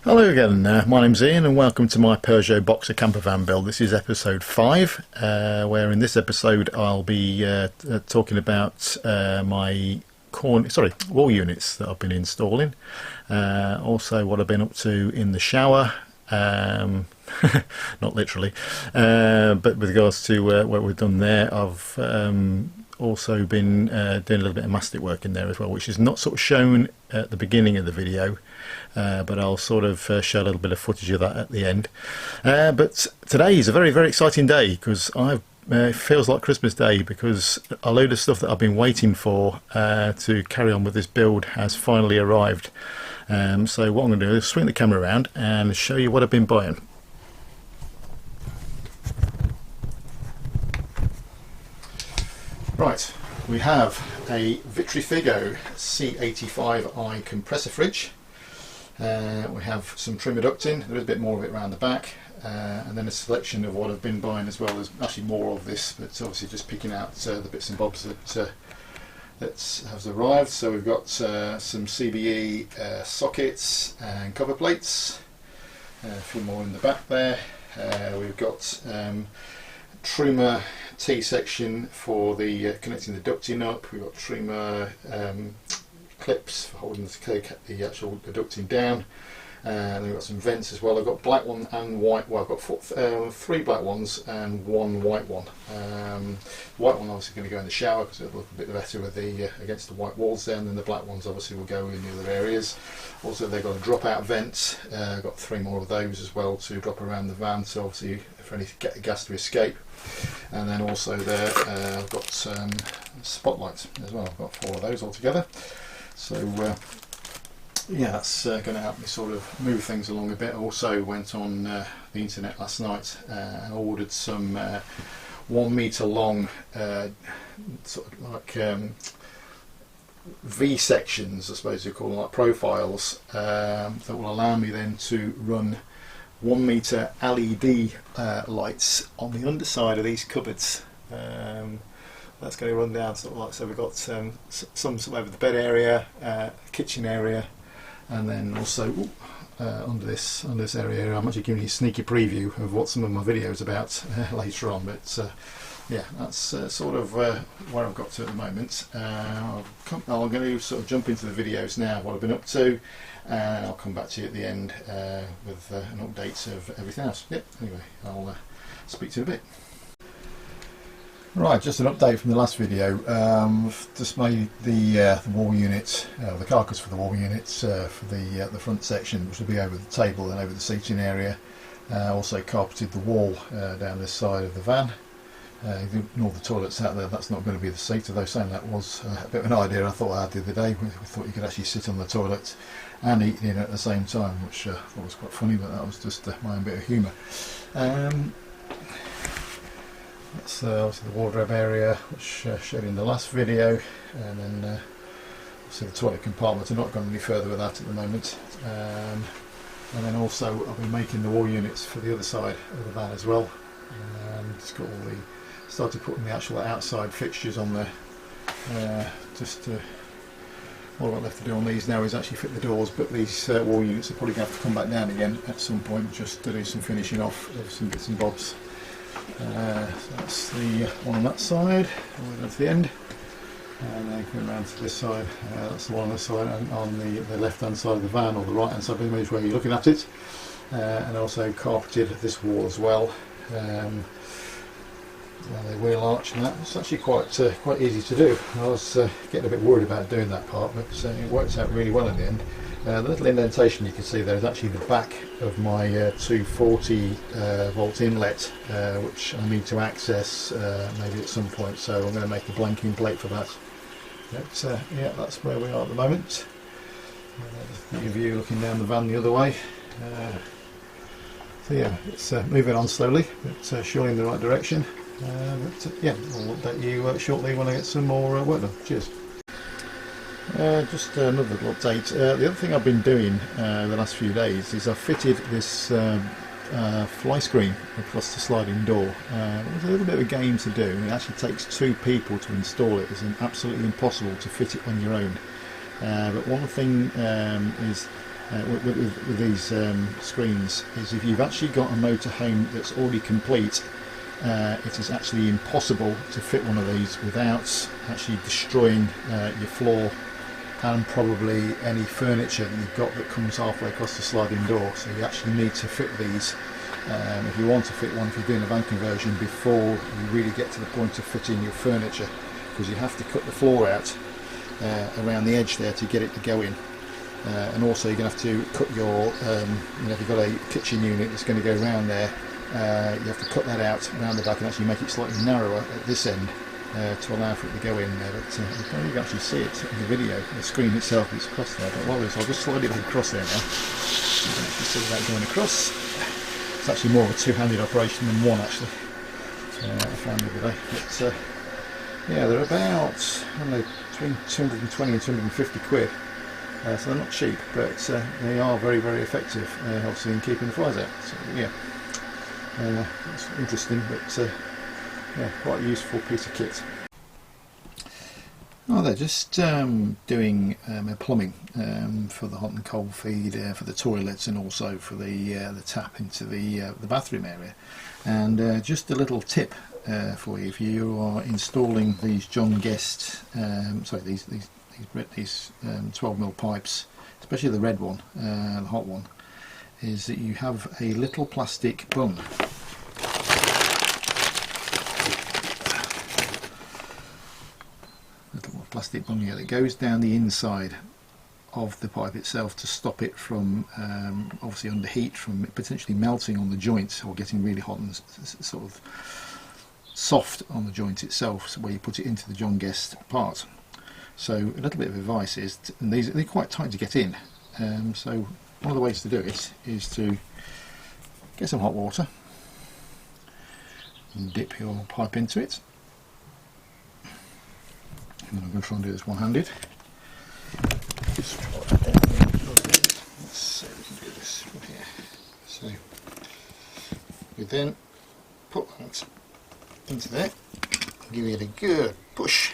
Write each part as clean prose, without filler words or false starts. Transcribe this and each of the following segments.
Hello again, my name's Ian and welcome to my Peugeot Boxer camper van build. This is episode 5, where in this episode I'll be talking about my wall units that I've been installing. Also what I've been up to in the shower, not literally, but with regards to what we've done there. I've also been doing a little bit of mastic work in there as well, which is not sort of shown at the beginning of the video. But I'll sort of show a little bit of footage of that at the end. But today is a very, very exciting day because it feels like Christmas Day, because a load of stuff that I've been waiting for to carry on with this build has finally arrived. So what I'm going to do is swing the camera around and show you what I've been buying. Right, we have a Vitrifigo C85i compressor fridge. We have some trim ducting. There is a bit more of it around the back, and then a selection of what I've been buying as well. There's actually more of this, but obviously just picking out the bits and bobs that has arrived. So we've got some CBE sockets and cover plates, a few more in the back there. We've got trimmer T-section for the connecting the ducting up. We've got trimmer clips for holding the actual ducting down, and we've got some vents as well. I've got black one and white. Well, I've got 3 black ones and 1 white one. White one obviously going to go in the shower because it'll look a bit better with the against the white walls there, and then the black ones obviously will go in the other areas. Also, they've got a drop out vent. I've got 3 more of those as well to drop around the van, so obviously for any gas to escape. And then also there I've got spotlights as well. I've got 4 of those altogether. So yeah, that's going to help me sort of move things along a bit. I also went on the internet last night and ordered some 1 metre long sort of like V sections, I suppose you call them, like profiles, that will allow me then to run 1 metre LED lights on the underside of these cupboards. That's going to run down sort of like, so we've got some over the bed area, kitchen area, and then also under this area. I'm actually giving you a sneaky preview of what some of my videos about later on, but yeah, that's sort of where I've got to at the moment. I'm going to sort of jump into the videos now, what I've been up to, and I'll come back to you at the end with an update of everything else. Yep, anyway, I'll speak to you in a bit. Right, just an update from the last video. Just made the wall unit, the carcass for the wall units for the front section, which will be over the table and over the seating area. Also carpeted the wall down this side of the van. Ignore the toilets out there, that's not going to be the seat, although saying that was a bit of an idea I thought I had the other day. We thought you could actually sit on the toilet and eat in at the same time, which I thought was quite funny, but that was just my own bit of humour. That's obviously the wardrobe area, which I showed in the last video, and then obviously the toilet compartment. I'm not going any further with that at the moment. And then also I'll be making the wall units for the other side of the van as well. And it's got all started putting the actual outside fixtures on there. All I've got left to do on these now is actually fit the doors, but these wall units are probably going to have to come back down again at some point just to do some finishing off of some bits and bobs. So that's the one on that side, all the way down to the end, and then coming around to this side, that's the one on this side, and on the left hand side of the van, or the right hand side, depending where you're looking at it. And also carpeted this wall as well. The wheel arch and that, it's actually quite easy to do. I was getting a bit worried about doing that part, but it worked out really well in the end. The little indentation you can see there is actually the back of my 240 volt inlet, which I need to access maybe at some point, so I'm going to make a blanking plate for that. But yeah, that's where we are at the moment. Just a view looking down the van the other way. So yeah, it's moving on slowly, but surely in the right direction. But yeah, I'll update you shortly when I get some more work done. Cheers. Just another little update. The other thing I've been doing the last few days is I've fitted this fly screen across the sliding door. It was a little bit of a game to do. It actually takes 2 people to install it. It's absolutely impossible to fit it on your own. But one thing is with these screens is if you've actually got a motorhome that's already complete, it is actually impossible to fit one of these without actually destroying your floor and probably any furniture that you've got that comes halfway across the sliding door. So you actually need to fit these, if you want to fit one, if you're doing a van conversion, before you really get to the point of fitting your furniture, because you have to cut the floor out around the edge there to get it to go in. And also you're going to have to cut your, if you've got a kitchen unit that's going to go around there, you have to cut that out around the back and actually make it slightly narrower at this end to allow for it to go in there. But you can actually see it in the video, the screen itself is across there. But what I'll do is I'll just slide it across there now. You can actually see that going across. It's actually more of a two-handed operation than one, actually. I found the other day. But yeah, they're about, I don't know, between 220 and 250 quid. So they're not cheap, but they are very, very effective, obviously, in keeping the flies out. So yeah, it's interesting, but yeah, quite a useful piece of kit. Oh, they're just doing plumbing for the hot and cold feed for the toilets, and also for the tap into the bathroom area. And just a little tip for you: if you are installing these John Guest, these 12mm pipes, especially the red one, the hot one, is that you have a little plastic bung. Little plastic bung here that goes down the inside of the pipe itself to stop it from, obviously under heat, from potentially melting on the joint or getting really hot and sort of soft on the joint itself, so where you put it into the John Guest part. So a little bit of advice is, and they're quite tight to get in, so one of the ways to do it is to get some hot water and dip your pipe into it. And I'm going to try and do this one-handed. Let's see if we can do this from here. So we then put that into there, give it a good push,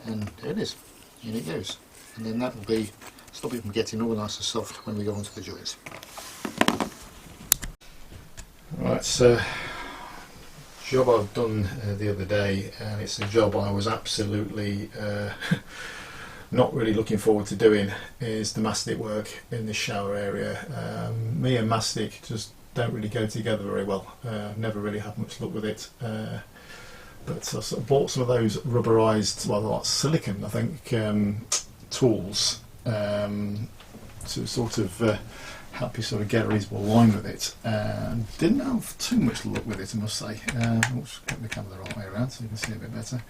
and there it is, in it goes. And then that will be stop it from getting all nice and soft when we go onto the joints. Right, so job I've done the other day, and it's a job I was absolutely not really looking forward to doing, is the mastic work in the shower area. Me and mastic just don't really go together very well. Never really had much luck with it. But I sort of bought some of those rubberized, well, like silicone, I think, tools to sort of help you sort of get a reasonable line with it. Didn't have too much luck with it, I must say. I'll just get the camera the right way around so you can see a bit better.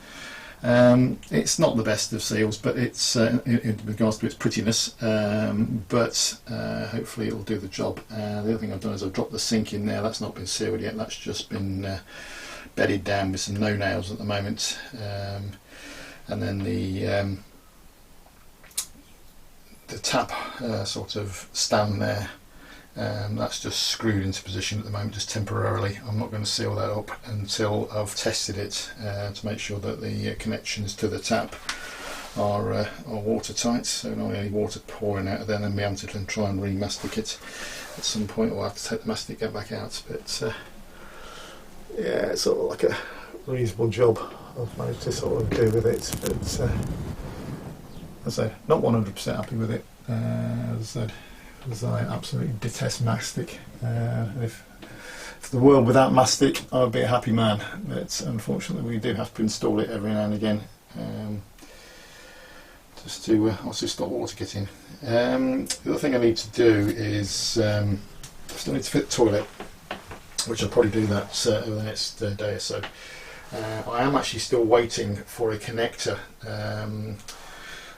It's not the best of seals, but it's in regards to its prettiness, but hopefully it'll do the job. The other thing I've done is I've dropped the sink in there. That's not been sealed yet, that's just been bedded down with some no nails at the moment. And then the tap sort of stand there, that's just screwed into position at the moment, just temporarily. I'm not going to seal that up until I've tested it to make sure that the connections to the tap are watertight, so not any water pouring out of there and then be able to try and re-mastic it at some point, or I'll have to take the mastic back out. But yeah, it's sort of like a reasonable job I've managed to sort of do with it, but as I say, not 100% happy with it, as I said, because I absolutely detest mastic. If the world without mastic, I'd be a happy man, but unfortunately we do have to install it every now and again, just to also stop water getting. The other thing I need to do is I still need to fit the toilet, which I'll probably do that over the next day or so. I am actually still waiting for a connector.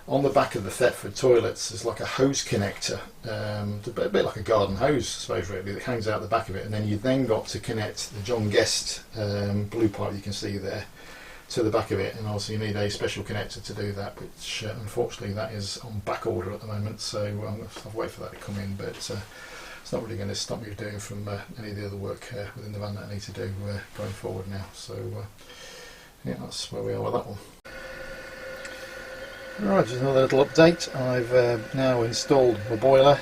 On the back of the Thetford toilets there's like a hose connector, a bit like a garden hose I suppose really, that hangs out the back of it, and then you then got to connect the John Guest blue pipe you can see there to the back of it, and also you need a special connector to do that, which unfortunately that is on back order at the moment, so I'm going to have to wait for that to come in, but it's not really going to stop me doing from any of the other work within the van that I need to do going forward now. So yeah, that's where we are with that one. Right, just another little update. I've now installed the boiler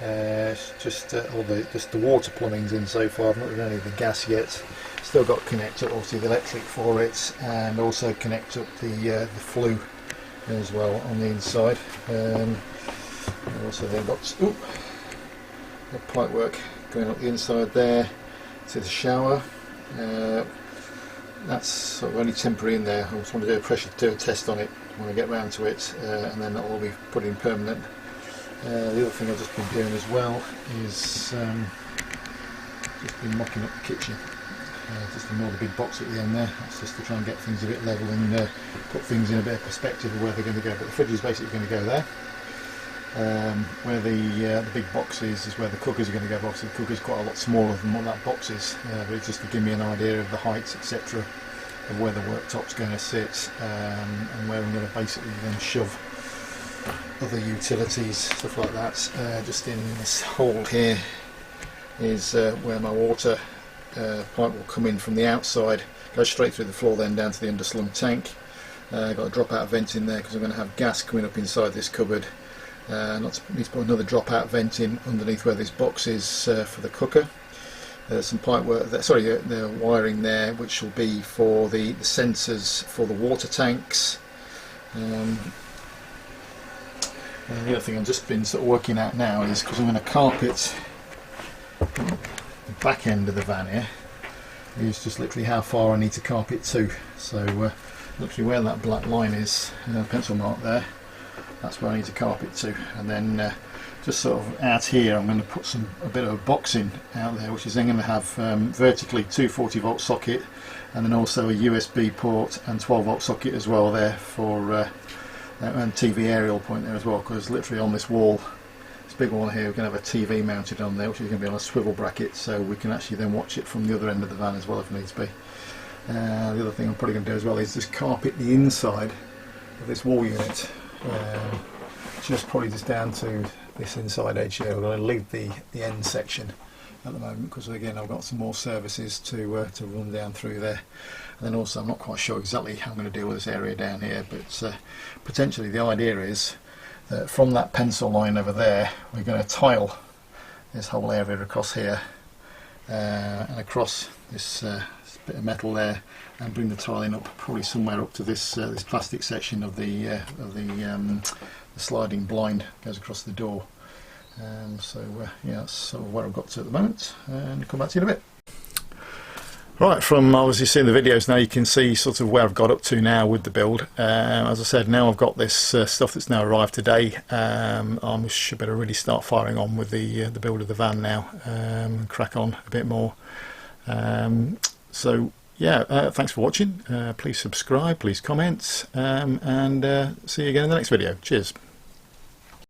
It's just just the water plumbing's in so far. I've not done any of the gas yet. Still got to connect up obviously the electric for it, and also connect up the flue as well on the inside. Also then got the pipe work going up the inside there to the shower. That's sort of only temporary in there. I just want to do a test on it when I get round to it, and then that will be put in permanent. The other thing I've just been doing as well is just been mocking up the kitchen. Just ignore the big box at the end there. That's just to try and get things a bit level and put things in a bit of perspective of where they're going to go. But the fridge is basically going to go there. Where the big box is where the cookers are going to go. Obviously the cooker's quite a lot smaller than what that box is, but it's just to give me an idea of the heights, etc., of where the worktop's going to sit, and where I'm going to basically then shove other utilities, stuff like that. Just in this hole here is where my water pipe will come in from the outside, go straight through the floor then down to the underslung tank. Got a dropout vent in there because I'm going to have gas coming up inside this cupboard. Need to put another dropout vent in underneath where this box is for the cooker. There's some pipe work there, sorry, the wiring there, which will be for the sensors for the water tanks. And the other thing I've just been sort of working out now is, because I'm going to carpet the back end of the van here, is just literally how far I need to carpet to. So literally where that black line is, pencil mark there, that's where I need to carpet to. And then just sort of out here I'm going to put a bit of a boxing out there, which is then going to have vertically 240 volt socket, and then also a USB port and 12 volt socket as well there for and TV aerial point there as well, because literally on this wall, this big wall here, we're going to have a TV mounted on there, which is going to be on a swivel bracket, so we can actually then watch it from the other end of the van as well if needs be. The other thing I'm probably going to do as well is just carpet the inside of this wall unit, just down to this inside edge here. I'm going to leave the end section at the moment, because again I've got some more services to run down through there. And then also I'm not quite sure exactly how I'm going to deal with this area down here, but potentially the idea is that from that pencil line over there we're going to tile this whole area across here and across this bit of metal there, and bring the tiling up probably somewhere up to this this plastic section of the sliding blind goes across the door. Yeah, that's sort of where I've got to at the moment, and come back to you in a bit. Right, from obviously seeing the videos now, you can see sort of where I've got up to now with the build. As I said, now I've got this stuff that's now arrived today. I should better really start firing on with the build of the van now, and crack on a bit more. So yeah, thanks for watching. Please subscribe, please comment, and see you again in the next video. Cheers.